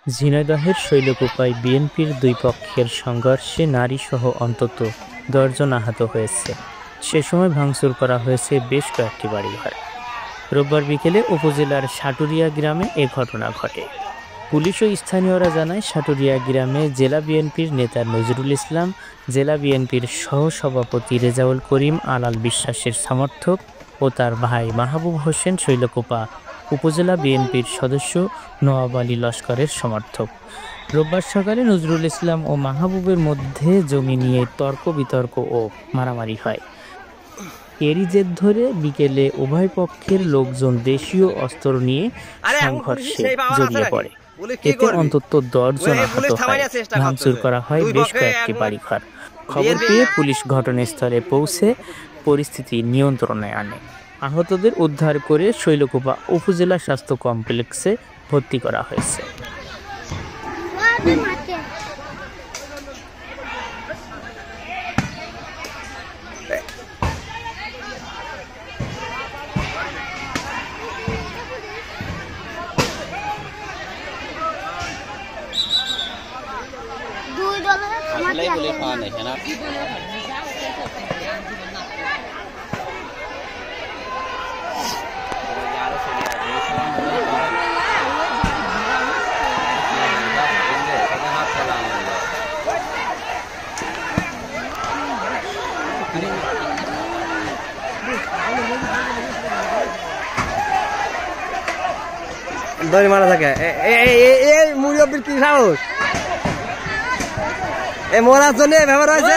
ঝিনাইদহের শৈলকুপায় বিএনপির দুই পক্ষের সংঘর্ষে নারীসহ অন্তত ১০ জন আহত হয়েছে। সে সময় ভাঙচুর করা হয়েছে বেশ কয়েকটি বাড়িঘর। রোববার বিকেলে উপজেলার সাটুরিয়া গ্রামে এ ঘটনা ঘটে। পুলিশ ও স্থানীয়রা জানায়, সাটুরিয়া গ্রামে জেলা বিএনপির নেতা নজরুল ইসলাম, জেলা বিএনপির সহসভাপতি রেজাউল করিম আলাল বিশ্বাসের সমর্থক ও তার ভাই মাহবুব হোসেন শৈলকুপা উপজেলা বিএনপির সদস্য নওয়াব আলী লস্করের সমর্থক। রোববার সকালে নজরুল ইসলাম ও মাহবুবের মধ্যে জমি নিয়ে তর্ক বিতর্ক ও মারামারি হয়। এরই জের ধরে বিকেলে উভয় পক্ষের লোকজন দেশীয় অস্ত্র নিয়ে সংঘর্ষে জড়িয়ে পড়ে। এতে অন্তত ১০ জন আহত হয়। ভাঙচুর করা হয় বেশ কয়েকটি বাড়িঘর। খবর পেয়ে পুলিশ ঘটনাস্থলে পৌঁছে পরিস্থিতি নিয়ন্ত্রণে আনে। আহতদের উদ্ধার করে শৈলকুপা উপজেলা স্বাস্থ্য কমপ্লেক্সে ভর্তি করা হয়েছে। দড়ি মারা থাকে মুরব্বীর কি সাহস, এ মরার জন্য ব্যবহার হয়েছে।